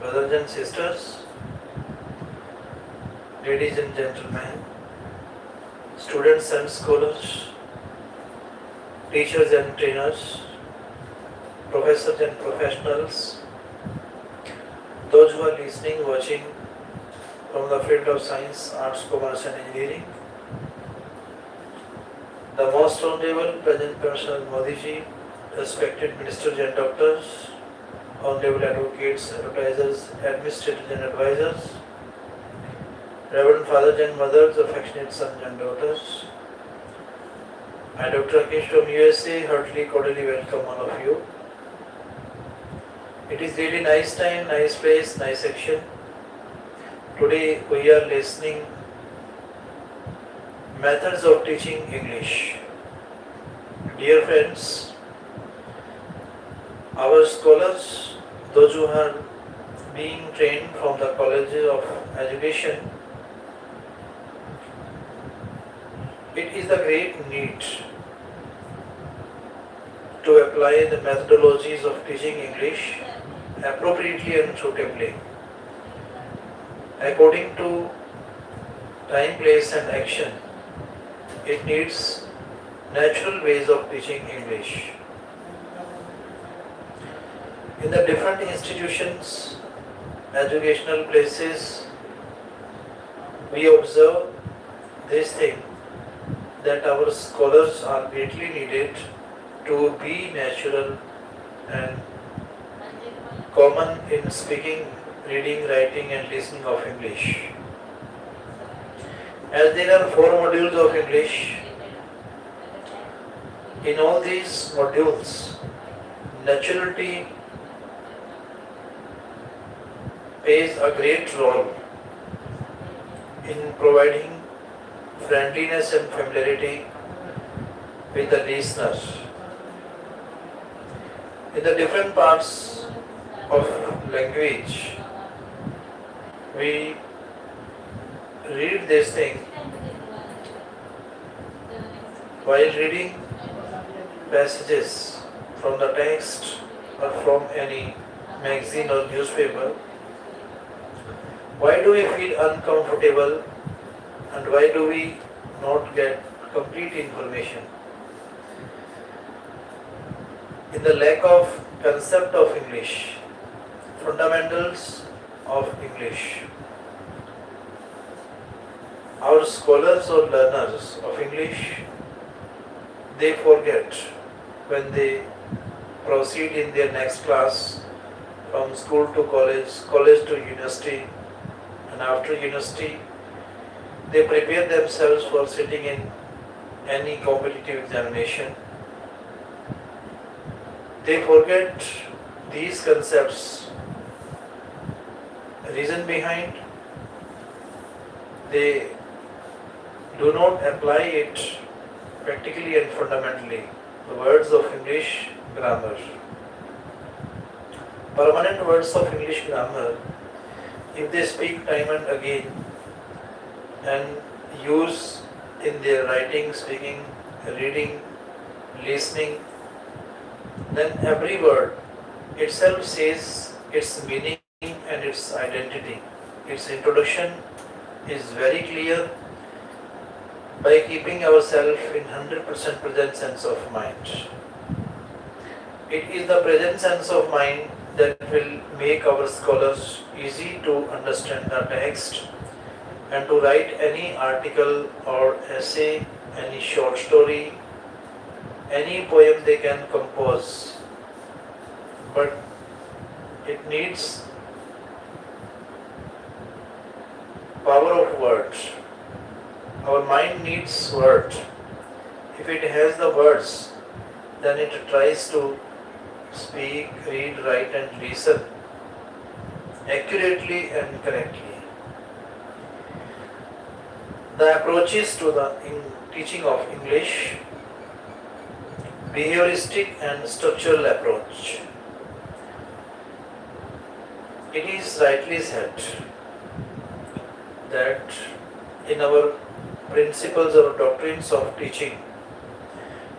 brothers and sisters, ladies and gentlemen, students and scholars, teachers and trainers, professors and professionals, those who are listening, watching from the field of science, arts, commerce and engineering, the most honorable President Professor Modi ji, respected ministers and doctors, honorable advocates, advertisers, administrators and advisors, Reverend fathers and mothers, affectionate sons and daughters, I, Dr. Rakesh from USA, heartily, cordially welcome all of you. It is really nice time, nice place, nice action. Today we are listening methods of teaching English. Dear friends, our scholars, those who are being trained from the colleges of education, it is the great need to apply the methodologies of teaching English appropriately and suitably, according to time, place and action. It needs natural ways of teaching English. In the different institutions, educational places, we observe this thing that our scholars are greatly needed to be natural and common in speaking, reading, writing and listening of English. As there are 4 modules of English, in all these modules, naturality plays a great role in providing friendliness and familiarity with the listener. In the different parts of language, we read this thing. While reading passages from the text or from any magazine or newspaper, why do we feel uncomfortable and why do we not get complete information? In the lack of concept of English, fundamentals of English, our scholars or learners of English, they forget when they proceed in their next class from school to college, college to university, and after university, they prepare themselves for sitting in any competitive examination. They forget these concepts. The reason behind, they do not apply it practically and fundamentally. The words of English grammar, permanent words of English grammar, if they speak time and again and use in their writing, speaking, reading, listening, then every word itself says its meaning and its identity. Its introduction is very clear by keeping ourselves in 100% present sense of mind. It is the present sense of mind that will make our scholars easy to understand the text and to write any article or essay, any short story, any poem they can compose. But it needs power of words. Our mind needs words. If it has the words, then it tries to speak, read, write and listen accurately and correctly. The approaches to the teaching of English, behavioristic and structural approach. It is rightly said that in our principles or doctrines of teaching,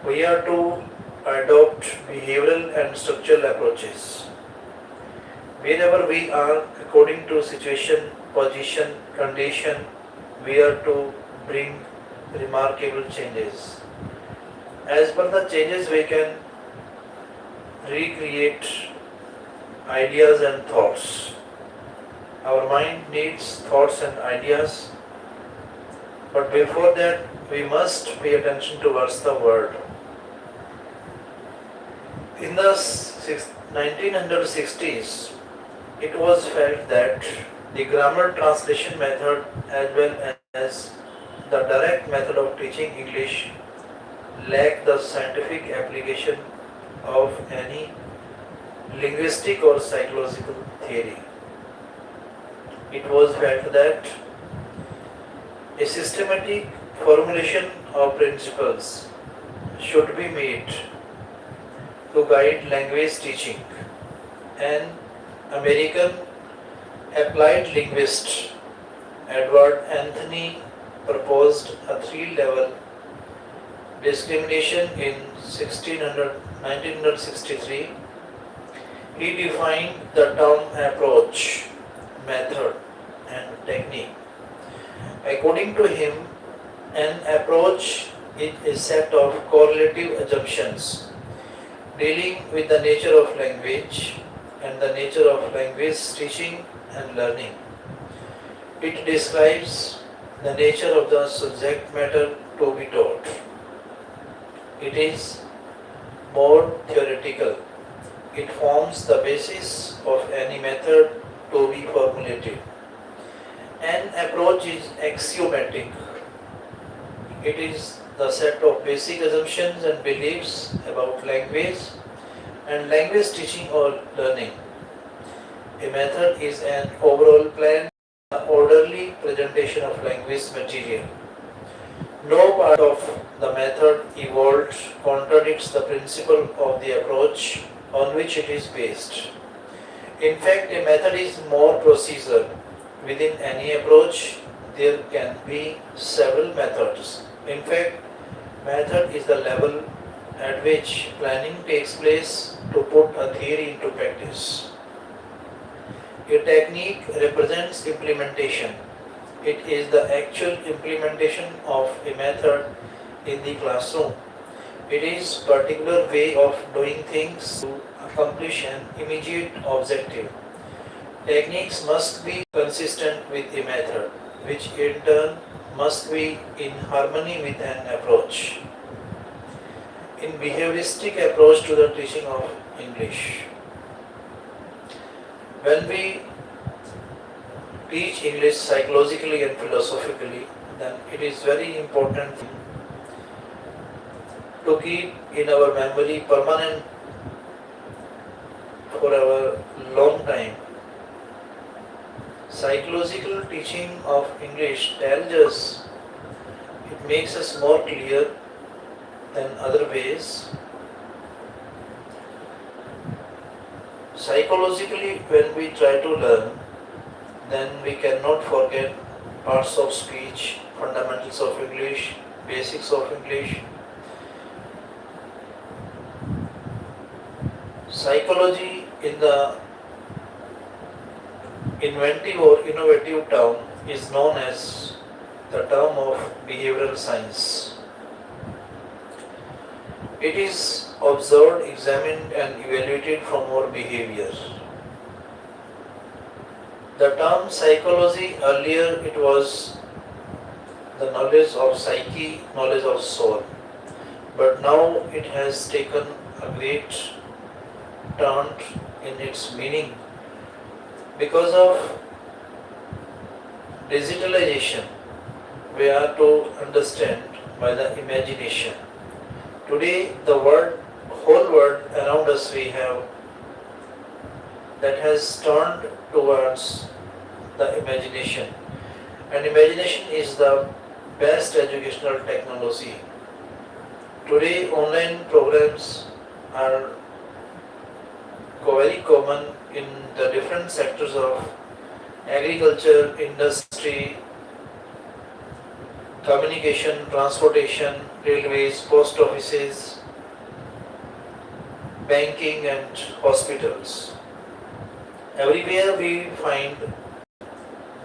we are to adopt behavioral and structural approaches. Wherever we are, according to situation, position, condition, we are to bring remarkable changes. As per the changes, we can recreate ideas and thoughts. Our mind needs thoughts and ideas, but before that, we must pay attention towards the word. In the 1960s, it was felt that the grammar translation method as well as the direct method of teaching English lack the scientific application of any linguistic or psychological theory. It was felt that a systematic formulation of principles should be made to guide language teaching. An American applied linguist, Edward Anthony, proposed a three-level discrimination in 1963. He defined the term approach, method, and technique. According to him, an approach is a set of correlative assumptions dealing with the nature of language and the nature of language teaching and learning. It describes the nature of the subject matter to be taught. It is more theoretical. It forms the basis of any method to be formulated. An approach is axiomatic. It is the set of basic assumptions and beliefs about language and language teaching or learning. A method is an overall plan, an orderly presentation of language material. No part of the method evolved contradicts the principle of the approach on which it is based. In fact, a method is more procedure. Within any approach, there can be several methods. In fact, method is the level at which planning takes place to put a theory into practice. A technique represents implementation. It is the actual implementation of a method in the classroom. It is a particular way of doing things to accomplish an immediate objective. Techniques must be consistent with a method, which in turn must be in harmony with an approach. In behavioristic approach to the teaching of English, when we teach English psychologically and philosophically, then it is very important to keep in our memory permanent for our long time. Psychological teaching of English tells us, it makes us more clear than other ways. Psychologically, when we try to learn, then we cannot forget parts of speech, fundamentals of English, basics of English. Psychology in the inventive or innovative term is known as the term of behavioral science. It is observed, examined and evaluated from our behavior. The term psychology, earlier it was the knowledge of psyche, knowledge of soul, but now it has taken a great turn in its meaning because of digitalization. We are to understand by the imagination. Today the whole world around us we have that has turned towards the imagination. And imagination is the best educational technology. Today online programs are very common in the different sectors of agriculture, industry, communication, transportation, railways, post offices, banking and hospitals. Everywhere we find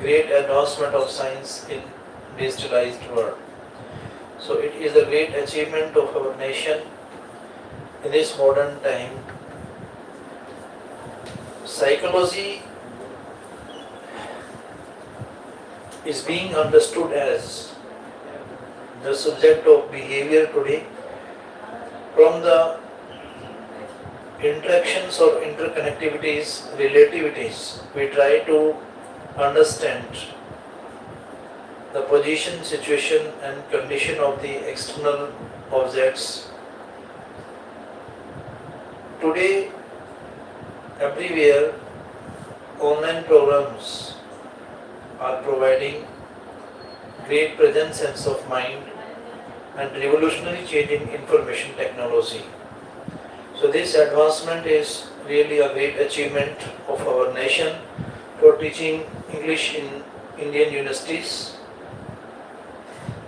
great advancement of science in digitalized world. So it is a great achievement of our nation in this modern time. Psychology is being understood as the subject of behavior today. From the interactions or interconnectivities, relativities, we try to understand the position, situation and condition of the external objects. Today, everywhere, online programs are providing great present sense of mind and revolutionary change in information technology. So this advancement is really a great achievement of our nation for teaching English in Indian universities.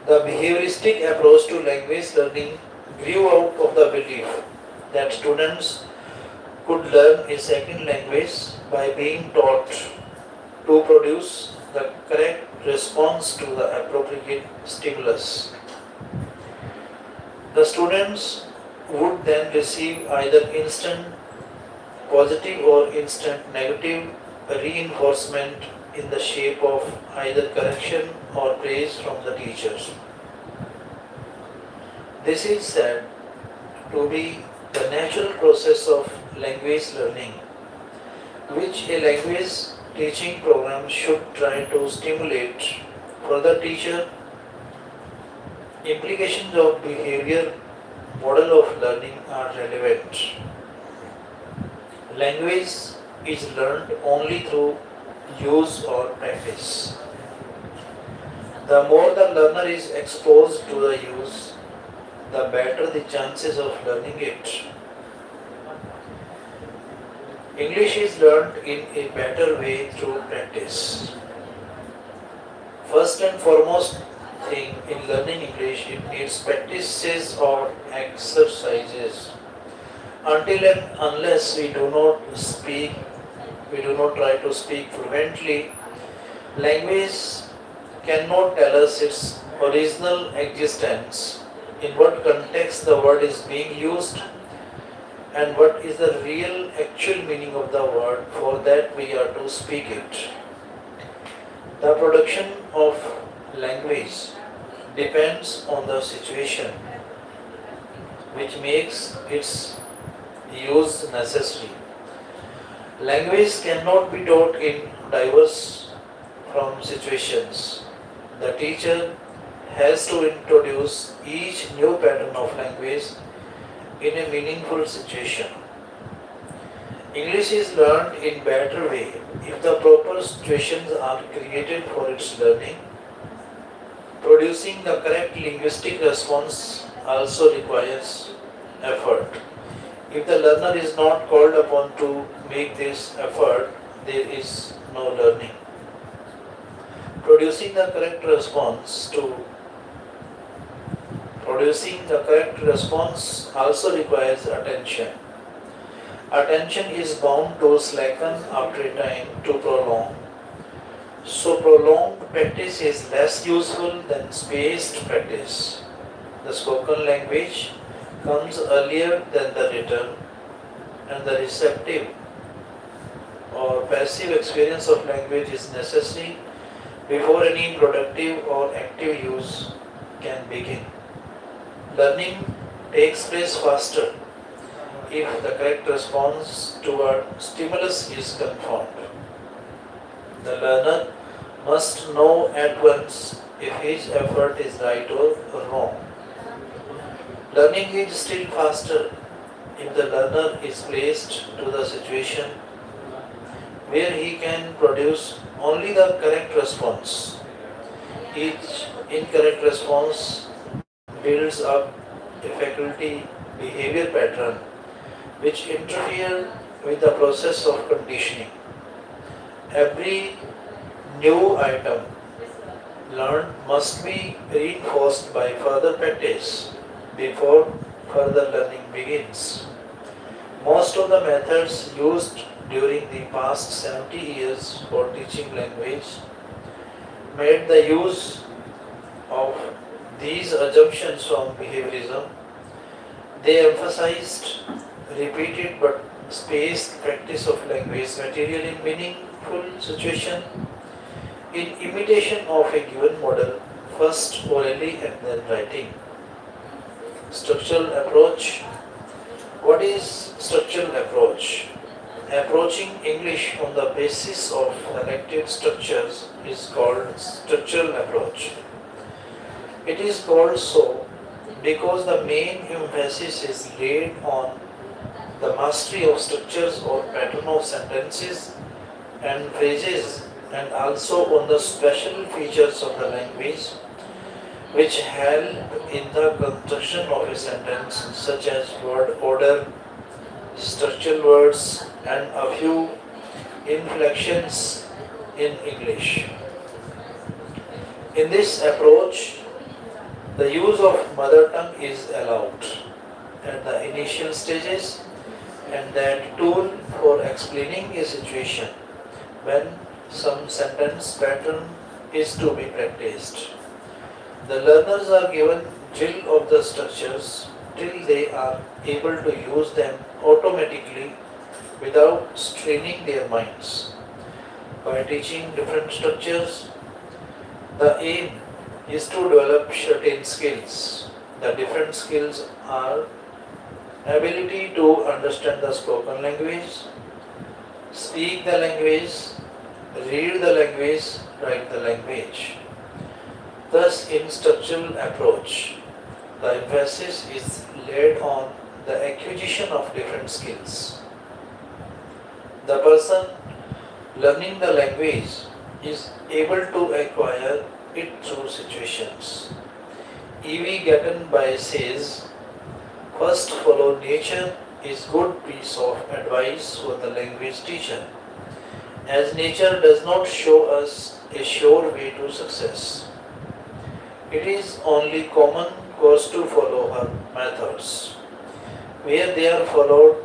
The behavioristic approach to language learning grew out of the belief that students could learn a second language by being taught to produce the correct response to the appropriate stimulus. The students would then receive either instant positive or instant negative reinforcement in the shape of either correction or praise from the teachers. This is said to be the natural process of language learning, which a language teaching program should try to stimulate. For the teacher, implications of behavior model of learning are relevant. Language is learned only through use or practice. The more the learner is exposed to the use, the better the chances of learning it. English is learned in a better way through practice. First and foremost thing in learning English, it needs practices or exercises. Until and unless we do not try to speak fluently, language cannot tell us its original existence, in what context the word is being used, and what is the real actual meaning of the word. For that we are to speak it. The production of language depends on the situation, which makes its use necessary. Language cannot be taught in diverse from situations. The teacher has to introduce each new pattern of language in a meaningful situation. English is learned in better way if the proper situations are created for its learning. Producing the correct linguistic response also requires effort. If the learner is not called upon to make this effort, there is no learning. Producing the correct response also requires attention. Attention is bound to slacken after a time to prolong. So prolonged practice is less useful than spaced practice. The spoken language comes earlier than the written, and the receptive or passive experience of language is necessary before any productive or active use can begin. Learning takes place faster if the correct response to a stimulus is confirmed. The learner must know at once if his effort is right or wrong. Learning is still faster if the learner is placed to the situation where he can produce only the correct response. Each incorrect response builds up a faculty behavior pattern which interfere with the process of conditioning. Every new item learned must be reinforced by further practice before further learning begins. Most of the methods used during the past 70 years for teaching language made the use of these assumptions from behaviorism. They emphasized repeated but spaced practice of language material in meaningful situation in imitation of a given model, first orally and then writing. Structural approach. What is structural approach? Approaching English on the basis of selected structures is called structural approach. It is called so because the main emphasis is laid on the mastery of structures or pattern of sentences and phrases, and also on the special features of the language which help in the construction of a sentence, such as word order, structural words, and a few inflections in English. In this approach, the use of mother tongue is allowed at the initial stages, and that tool for explaining a situation when some sentence pattern is to be practiced. The learners are given drill of the structures till they are able to use them automatically without straining their minds. By teaching different structures, the aim is to develop certain skills. The different skills are ability to understand the spoken language, speak the language, read the language, write the language. Thus, in structural approach, the emphasis is laid on the acquisition of different skills. The person learning the language is able to acquire it through situations. E.V. Gattenby says, first follow nature is good piece of advice for the language teacher, as nature does not show us a sure way to success. It is only common course to follow her methods. Where they are followed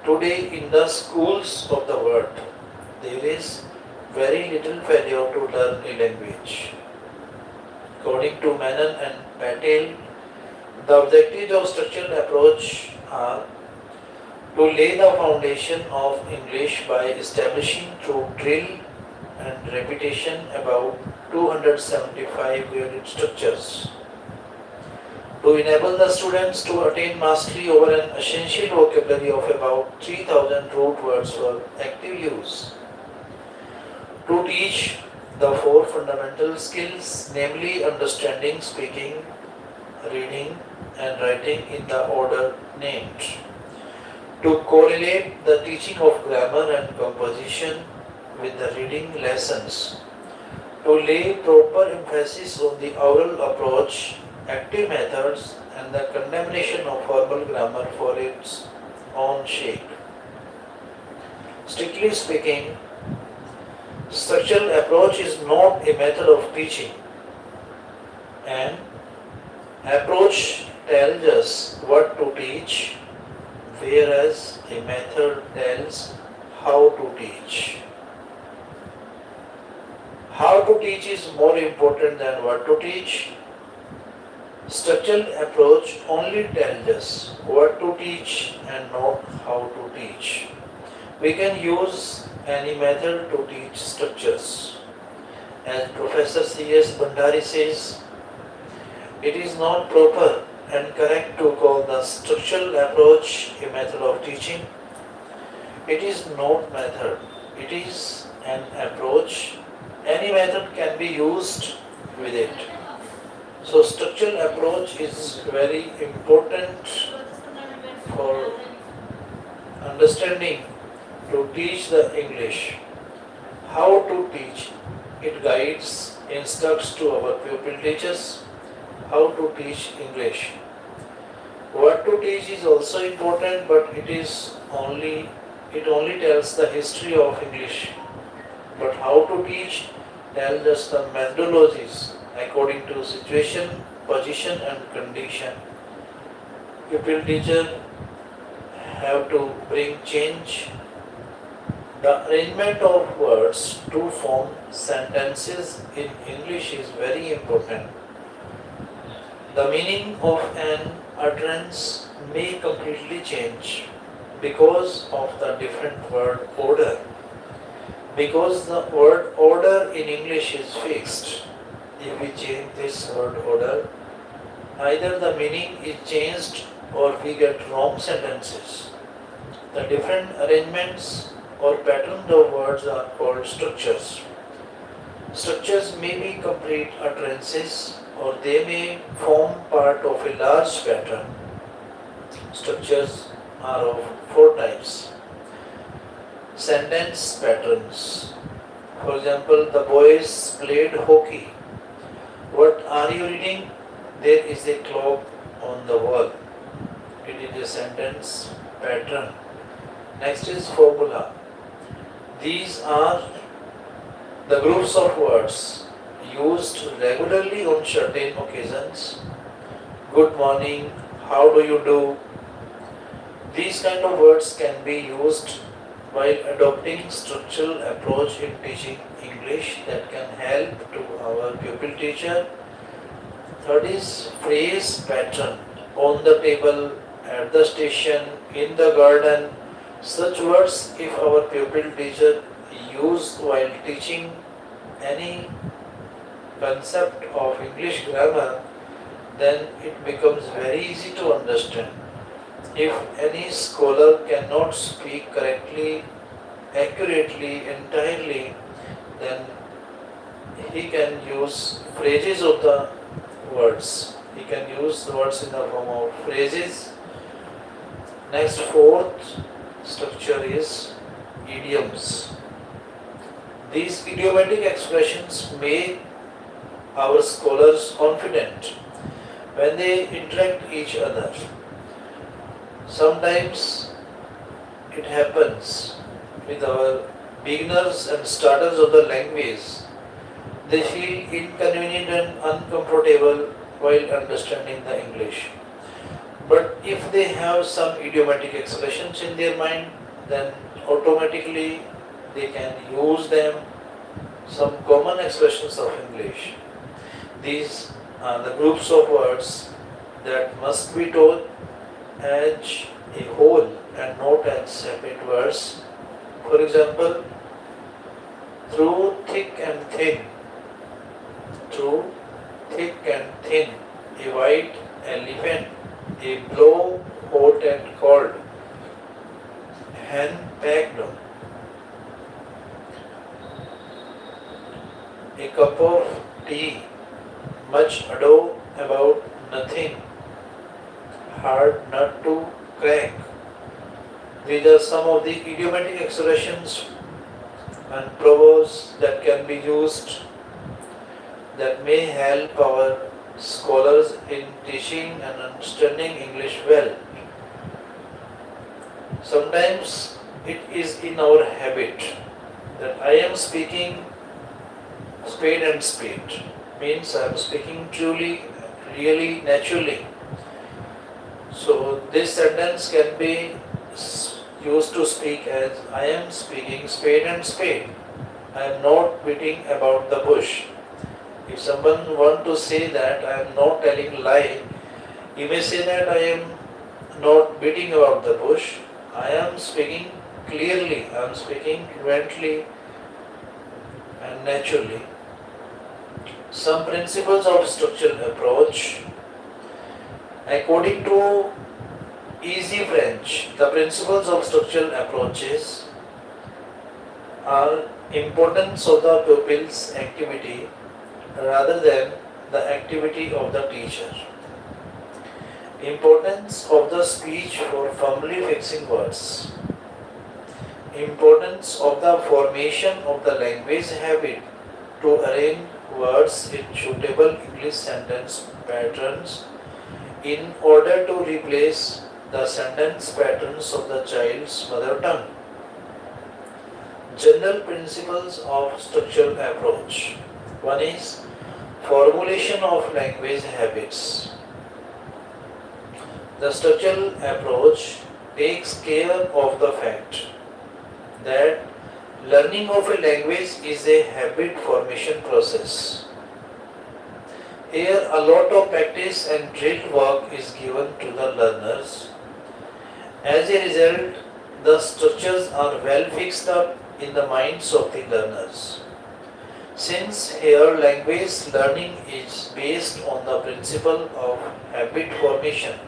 today in the schools of the world, there is very little failure to learn a language. According to Menon and Patel, the objectives of structural approach are to lay the foundation of English by establishing through drill and repetition about 275 unit structures. To enable the students to attain mastery over an essential vocabulary of about 3000 root words for active use. To teach the four fundamental skills, namely understanding, speaking, reading, and writing in the order named. To correlate the teaching of grammar and composition with the reading lessons. To lay proper emphasis on the oral approach, active methods, and the condemnation of formal grammar for its own sake. Strictly speaking, structural approach is not a method of teaching. An approach tells us what to teach, whereas a method tells how to teach. How to teach is more important than what to teach. Structural approach only tells us what to teach and not how to teach. We can use any method to teach structures. As Professor C.S. Bhandari says, it is not proper and correct to call the structural approach a method of teaching. It is not method, it is an approach. Any method can be used with it. So structural approach is very important for understanding to teach the English. How to teach? It guides, instructs to our pupil teachers how to teach English. What to teach is also important, but it only tells the history of English. But how to teach tells us the methodologies according to situation, position, and condition. Pupil teacher have to bring change The arrangement of words to form sentences in English is very important. The meaning of an utterance may completely change because of the different word order. Because the word order in English is fixed, if we change this word order, either the meaning is changed or we get wrong sentences. The different arrangements or patterns of words are called structures. Structures may be complete utterances or they may form part of a large pattern. Structures are of four types. Sentence patterns. For example, the boys played hockey. What are you reading? There is a clock on the wall. It is a sentence pattern. Next is formula. These are the groups of words used regularly on certain occasions. Good morning, how do you do? These kind of words can be used while adopting structural approach in teaching English that can help to our pupil teacher. Third is phrase pattern. On the table, at the station, in the garden. Such words, if our pupil teacher use while teaching any concept of English grammar, then it becomes very easy to understand. If any scholar cannot speak correctly, accurately, entirely, then he can use phrases of the words. He can use the words in the form of phrases. Next, fourth structure is idioms. These idiomatic expressions make our scholars confident when they interact each other. Sometimes it happens with our beginners and starters of the language. They feel inconvenient and uncomfortable while understanding the English. But if they have some idiomatic expressions in their mind, then automatically they can use them, some common expressions of English. These are the groups of words that must be taught as a whole and not as separate words. For example, through thick and thin, through thick and thin, a white elephant, a blow hot and cold, hen packed, a cup of tea, much ado about nothing, hard nut to crack. These are some of the idiomatic expressions and proverbs that can be used that may help our scholars in teaching and understanding English well. Sometimes it is in our habit that I am speaking spade and spade, means I am speaking truly, really, naturally. So this sentence can be used to speak as I am speaking spade and spade. I am not beating about the bush. If someone wants to say that I am not telling lie, he may say that I am not beating about the bush. I am speaking clearly, I am speaking fluently and naturally. Some principles of structural approach. According to Easy French, the principles of structural approaches are importance of the pupil's activity rather than the activity of the teacher. Importance of the speech for firmly fixing words. Importance of the formation of the language habit to arrange words in suitable English sentence patterns in order to replace the sentence patterns of the child's mother tongue. General principles of structural approach. One is formulation of language habits. The structural approach takes care of the fact that Learning of a language is a habit formation process. Here, a lot of practice and drill work is given to the learners. As a result, the structures are well fixed up in the minds of the learners. Since here language learning is based on the principle of habit formation,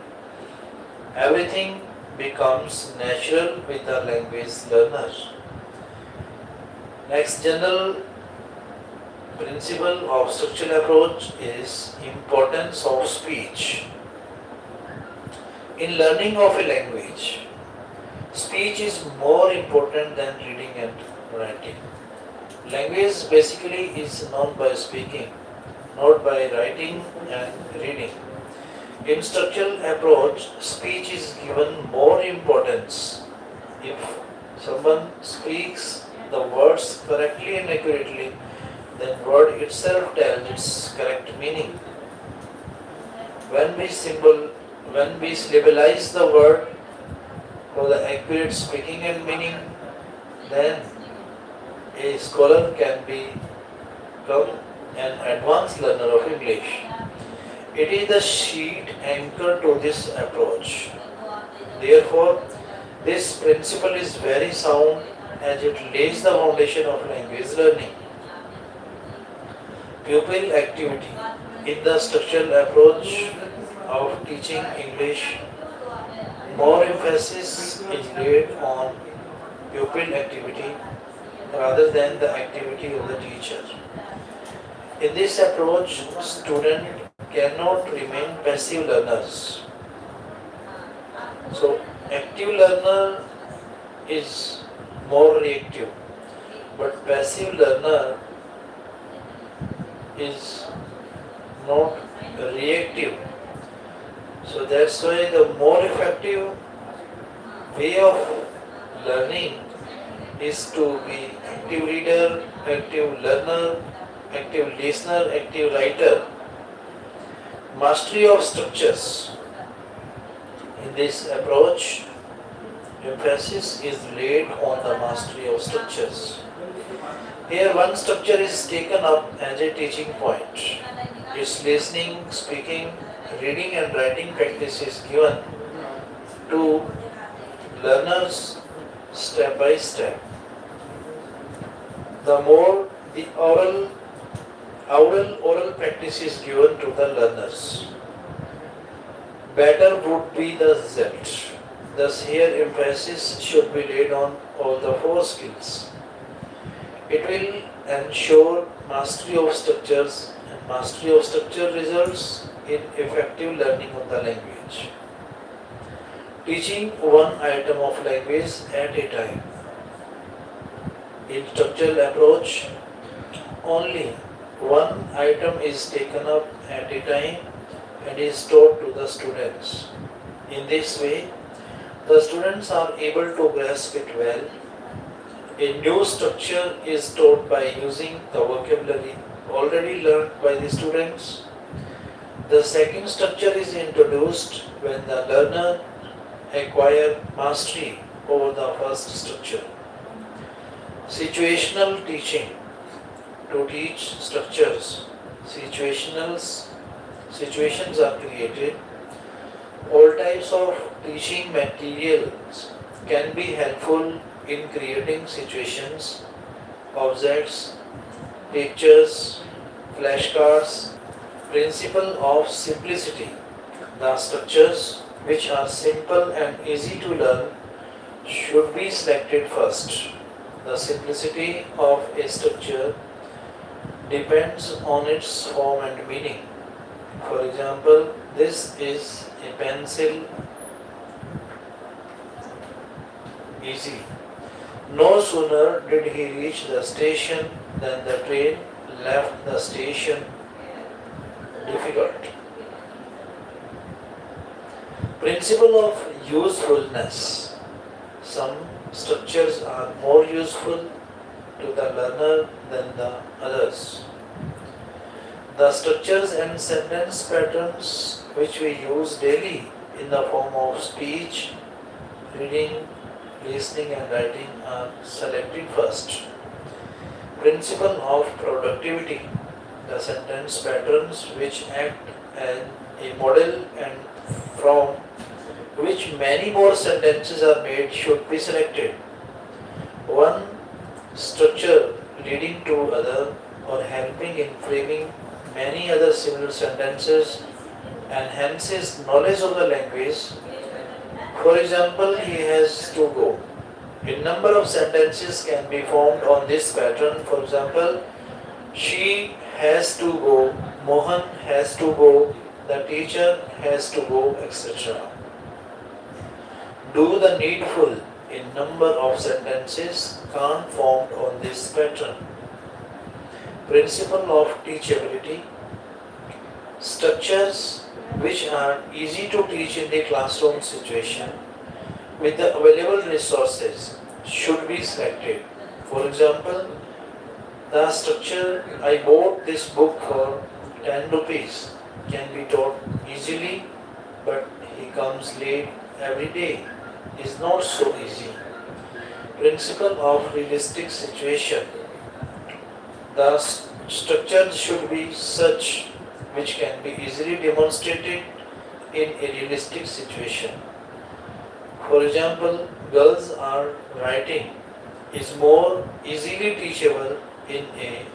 everything becomes natural with the language learner. Next general principle of structural approach is importance of speech. In learning of a language, speech is more important than reading and writing. Language basically is known by speaking, not by writing and reading. In structural approach, speech is given more importance. If someone speaks the words correctly and accurately, then word itself tells its correct meaning. When we syllabalize the word for the accurate speaking and meaning, then a scholar can become an advanced learner of English. It is the sheet anchor to this approach. Therefore, this principle is very sound as it lays the foundation of language learning. Pupil activity. In the structural approach of teaching English, more emphasis is laid on pupil activity rather than the activity of the teacher. In this approach, students cannot remain passive learners. So, active learner is more reactive, but passive learner is not reactive. So that's why the more effective way of learning is to be active reader, active learner, active listener, active writer. Mastery of structures. In this approach, emphasis is laid on the mastery of structures. Here one structure is taken up as a teaching point. Its listening, speaking, reading and writing practice is given to learners step by step. The more the oral practice is given to the learners, better would be the result. Thus here emphasis should be laid on all the four skills. It will ensure mastery of structures, and mastery of structure results in effective learning of the language. Teaching one item of language at a time. In structural approach, only one item is taken up at a time and is taught to the students. In this way, the students are able to grasp it well. A new structure is taught by using the vocabulary already learned by the students. The second structure is introduced when the learner acquires mastery over the first structure. Situational teaching. To teach structures, situations are created. All types of teaching materials can be helpful in creating situations, objects, pictures, flashcards. Principle of simplicity. The structures which are simple and easy to learn should be selected first. The simplicity of a structure depends on its form and meaning. For example, this is a pencil, easy. No sooner did he reach the station than the train left the station, difficult. Principle of usefulness. Some structures are more useful to the learner than the others. The structures and sentence patterns which we use daily in the form of speech, reading, listening and writing are selected first. Principle of productivity. The sentence patterns which act as a model and from which many more sentences are made should be selected. One structure leading to other or helping in framing many other similar sentences enhances knowledge of the language. For example, he has to go. A number of sentences can be formed on this pattern. For example, she has to go, Mohan has to go, the teacher has to go, etc. Do the needful. A number of sentences can't formed on this pattern. Principle of teachability. Structures which are easy to teach in the classroom situation with the available resources should be selected. For example, the structure I bought this book for 10 rupees can be taught easily, but he comes late every day is not so easy. Principle of realistic situation. The structure should be such which can be easily demonstrated in a realistic situation. For example, girls are writing is more easily teachable in a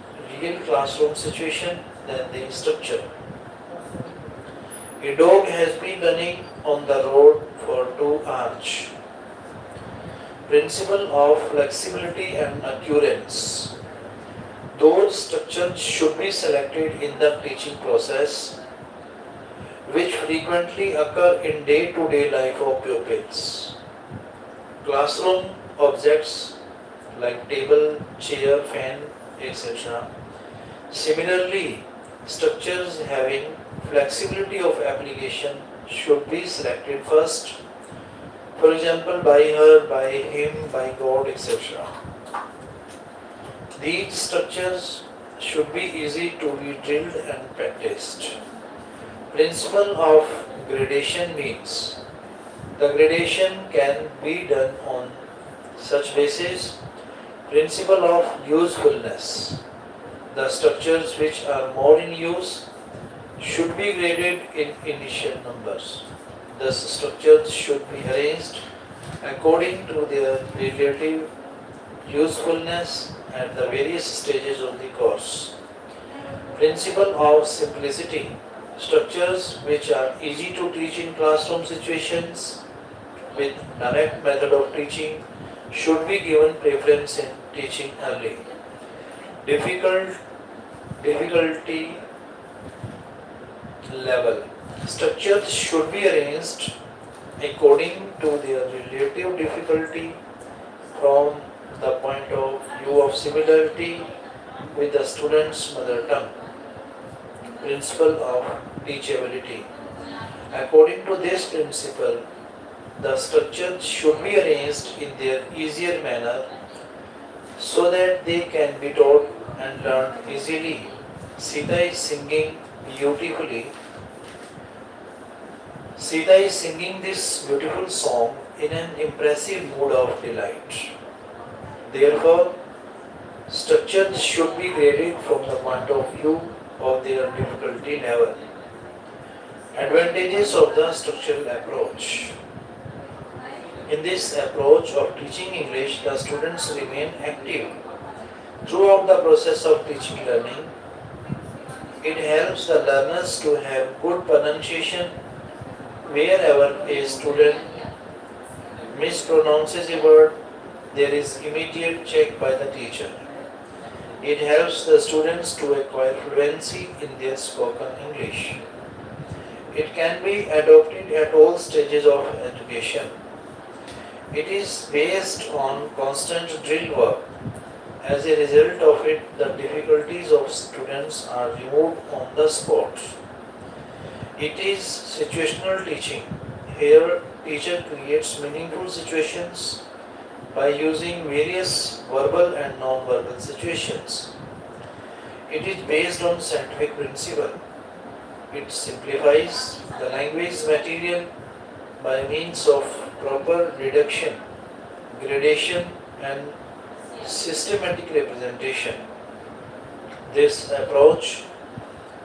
real classroom situation than the structure. A dog has been running on the road for 2 hours. Principle of flexibility and occurrence. Those structures should be selected in the teaching process which frequently occur in day-to-day life of pupils. Classroom objects like table, chair, fan, etc. Similarly, structures having flexibility of application should be selected first. For example, by her, by him, by God, etc. These structures should be easy to be drilled and practiced. Principle of gradation means the gradation can be done on such basis. Principle of usefulness. The structures which are more in use should be graded in initial numbers. Thus, structures should be arranged according to their relative usefulness at the various stages of the course. Principle of simplicity. Structures which are easy to teach in classroom situations with direct method of teaching should be given preference in teaching early. Difficulty level. Structures should be arranged according to their relative difficulty from the point of view of similarity with the student's mother tongue. Principle of teachability. According to this principle, the structures should be arranged in their easier manner so that they can be taught and learned easily. Sita is singing beautifully. Sita is singing this beautiful song in an impressive mood of delight. Therefore, structures should be graded from the point of view of their difficulty level. Advantages of the structural approach. In this approach of teaching English, the students remain active throughout the process of teaching learning. It helps the learners to have good pronunciation. Wherever a student mispronounces a word, there is immediate check by the teacher. It helps the students to acquire fluency in their spoken English. It can be adopted at all stages of education. It is based on constant drill work. As a result of it, the difficulties of students are removed on the spot. It is situational teaching. Here, teacher creates meaningful situations by using various verbal and non-verbal situations. It is based on scientific principle. It simplifies the language material by means of proper reduction, gradation, and systematic representation. This approach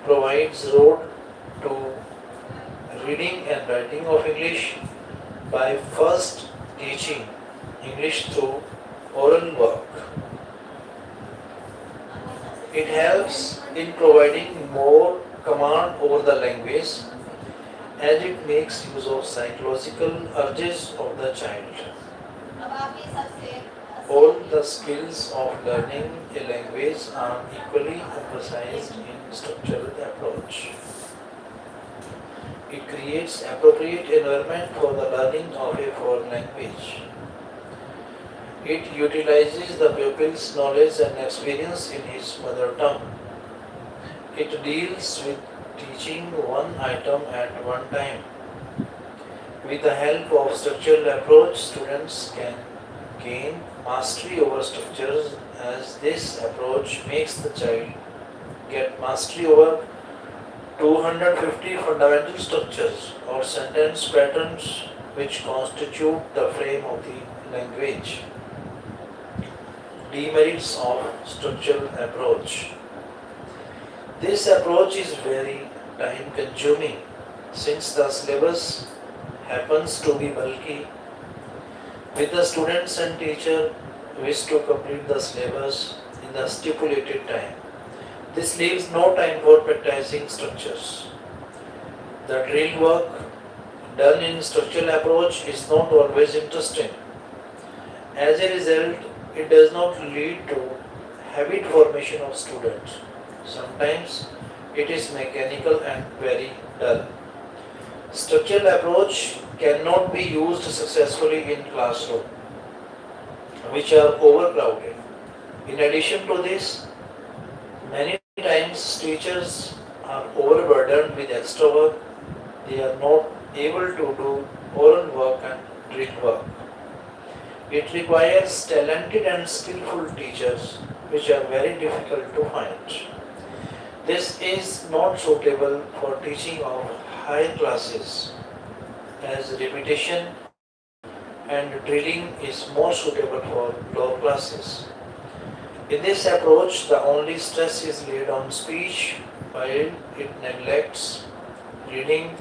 provides road to reading and writing of English by first teaching English through oral work. It helps in providing more command over the language as it makes use of psychological urges of the child. All the skills of learning a language are equally emphasized in structural approach. It creates appropriate environment for the learning of a foreign language. It utilizes the pupil's knowledge and experience in his mother tongue. It deals with teaching one item at one time. With the help of structural approach, students can gain mastery over structures, as this approach makes the child get mastery over 250 fundamental structures or sentence patterns which constitute the frame of the language. Demerits of structural approach. This approach is very time consuming since the syllabus happens to be bulky. With the students and teacher wish to complete the syllabus in the stipulated time. This leaves no time for practicing structures. The drill work done in structural approach is not always interesting. As a result, it does not lead to habit formation of students. Sometimes it is mechanical and very dull. Structural approach cannot be used successfully in classroom, which are overcrowded. In addition to this, many times teachers are overburdened with extra work. They are not able to do oral work and drill work. It requires talented and skillful teachers, which are very difficult to find. This is not suitable for teaching of higher classes, as repetition and drilling is more suitable for lower classes. In this approach, the only stress is laid on speech, while it neglects reading,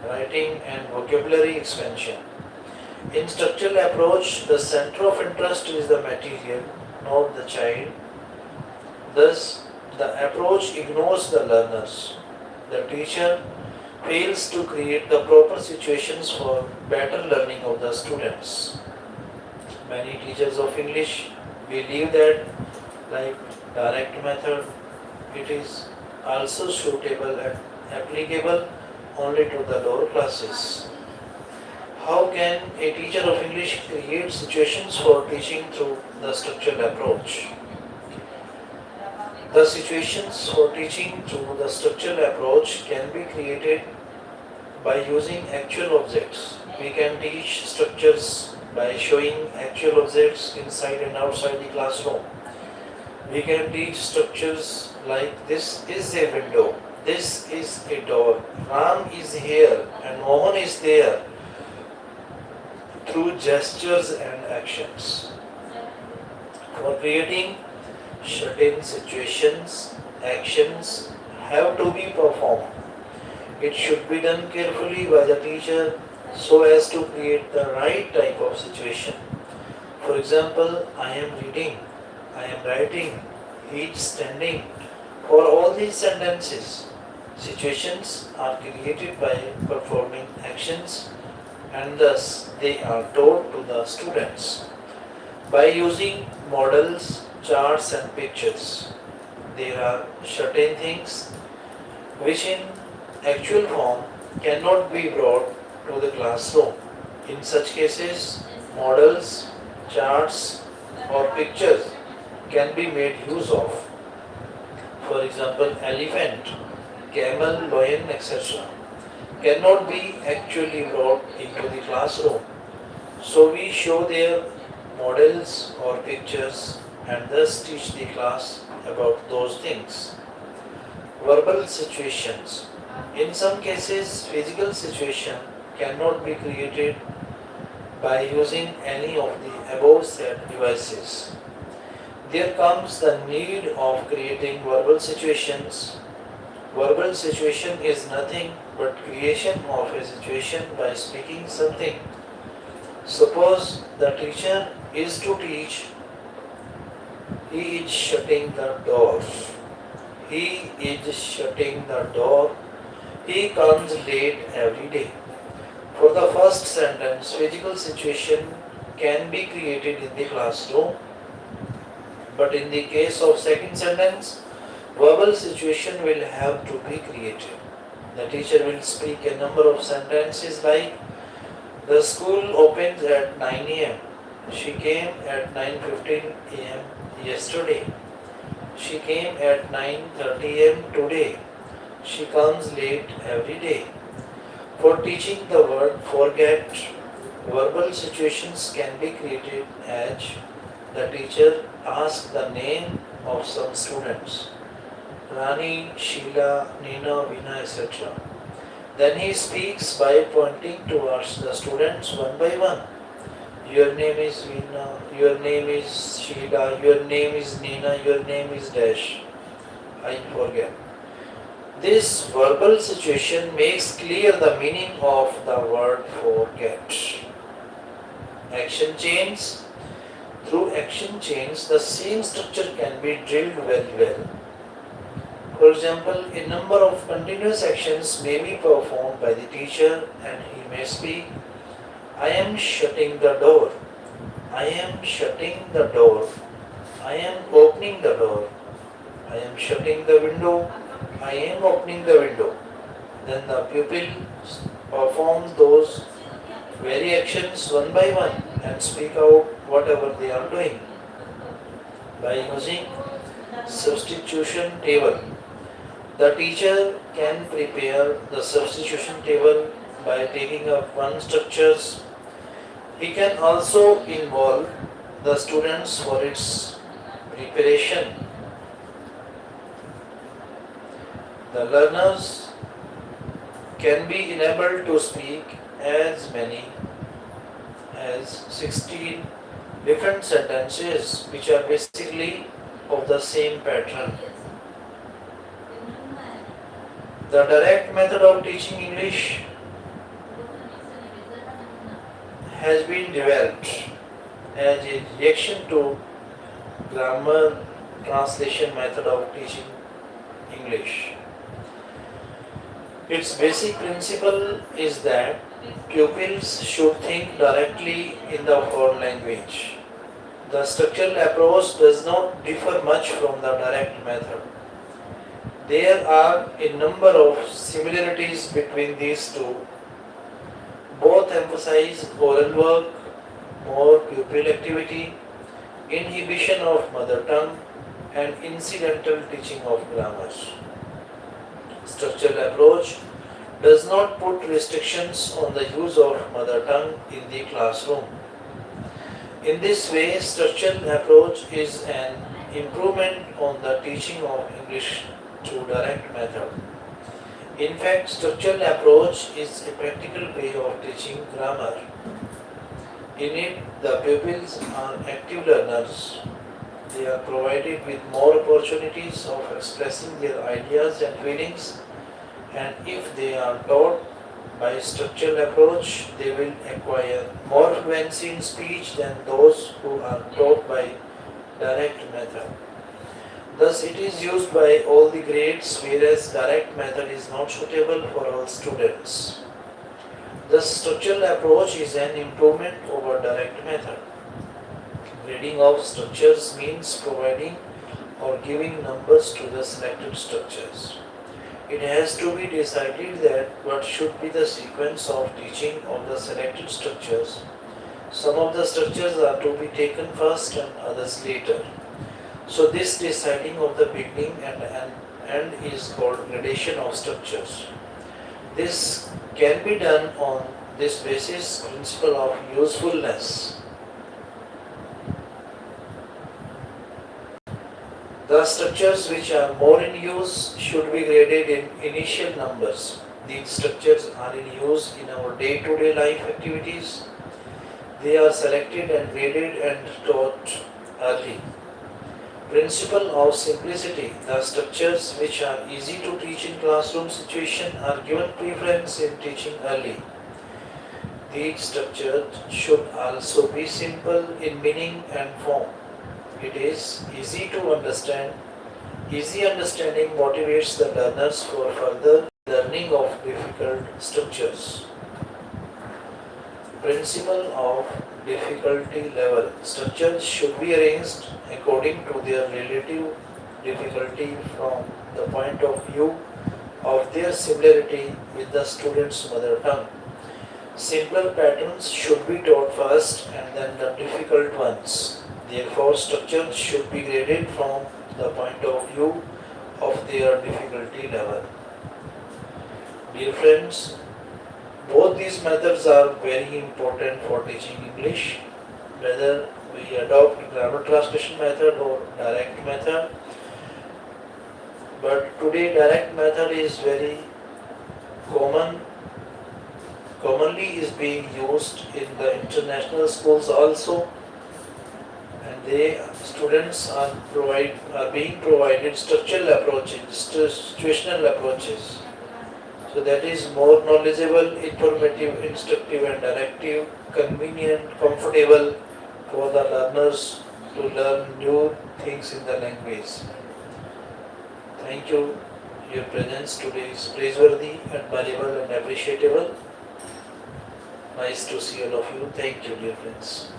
writing, and vocabulary expansion. In structural approach, the center of interest is the material, not the child. Thus, the approach ignores the learners. The teacher fails to create the proper situations for better learning of the students. Many teachers of English believe that, like direct method, it is also suitable and applicable only to the lower classes. How can a teacher of English create situations for teaching through the structural approach? The situations for teaching through the structural approach can be created by using actual objects. We can teach structures by showing actual objects inside and outside the classroom. We can teach structures like this is a window, this is a door, Ram is here and Mohan is there, through gestures and actions. For creating certain situations, actions have to be performed. It should be done carefully by the teacher so as to create the right type of situation. For example, I am reading, I am writing, he is standing. For all these sentences, situations are created by performing actions, and thus they are taught to the students by using models, charts and pictures. There are certain things which in actual form cannot be brought to the classroom. In such cases, models, charts or pictures can be made use of. For example, elephant, camel, lion, etc. cannot be actually brought into the classroom. So we show their models or pictures and thus teach the class about those things. Verbal situations. In some cases, physical situation cannot be created by using any of the above said devices. There comes the need of creating verbal situations. Verbal situation is nothing but creation of a situation by speaking something. Suppose the teacher is to teach, he is shutting the door. He is shutting the door. He comes late every day. For the first sentence, physical situation can be created in the classroom, but in the case of second sentence, verbal situation will have to be created. The teacher will speak a number of sentences like, the school opens at 9 a.m. She came at 9:15 a.m. yesterday. She came at 9:30 a.m. today. She comes late every day. For teaching the word forget, verbal situations can be created as the teacher asks the name of some students, Rani, Sheila, Nina, Veena, etc. Then he speaks by pointing towards the students one by one. Your name is Veena, your name is Sheila, your name is Nina, your name is Dash. I forget. This verbal situation makes clear the meaning of the word forget. Action chains. Through action chains, the same structure can be drilled very well. For example, a number of continuous actions may be performed by the teacher and he may speak, I am shutting the door. I am shutting the door. I am opening the door. I am shutting the window. I am opening the window. Then the pupil performs those very actions one by one and speak out whatever they are doing. By using substitution table, the teacher can prepare the substitution table by taking up one structures. He can also involve the students for its preparation. The learners can be enabled to speak as many as 16 different sentences which are basically of the same pattern. The direct method of teaching English has been developed as a reaction to grammar translation method of teaching English. Its basic principle is that pupils should think directly in the foreign language. The structural approach does not differ much from the direct method. There are a number of similarities between these two. Both emphasize oral work, more pupil activity, inhibition of mother tongue, and incidental teaching of grammar. Structural approach does not put restrictions on the use of mother tongue in the classroom. In this way, structural approach is an improvement on the teaching of English through direct method. In fact, structural approach is a practical way of teaching grammar. In it, the pupils are active learners. They are provided with more opportunities of expressing their ideas and feelings, and if they are taught by structural approach, they will acquire more fluency in speech than those who are taught by direct method. Thus, it is used by all the grades, whereas direct method is not suitable for all students. The structural approach is an improvement over direct method. Grading of structures means providing or giving numbers to the selected structures. It has to be decided that what should be the sequence of teaching of the selected structures. Some of the structures are to be taken first and others later. So this deciding of the beginning and end is called gradation of structures. This can be done on this basis principle of usefulness. The structures which are more in use should be graded in initial numbers. These structures are in use in our day-to-day life activities. They are selected and graded and taught early. Principle of simplicity. The structures which are easy to teach in classroom situation are given preference in teaching early. These structures should also be simple in meaning and form. It is easy to understand. Easy understanding motivates the learners for further learning of difficult structures. Principle of difficulty level. Structures should be arranged according to their relative difficulty from the point of view of their similarity with the student's mother tongue. Simpler patterns should be taught first and then the difficult ones. Therefore, structures should be graded from the point of view of their difficulty level. Dear friends, both these methods are very important for teaching English, whether we adopt grammar translation method or direct method. But today direct method is very commonly is being used in the international schools also, and students are being provided structural approaches, situational approaches. So that is more knowledgeable, informative, instructive and directive, convenient, comfortable for the learners to learn new things in the language. Thank you. Your presence today is praiseworthy, admirable and appreciable. Nice to see all of you. Thank you, dear friends.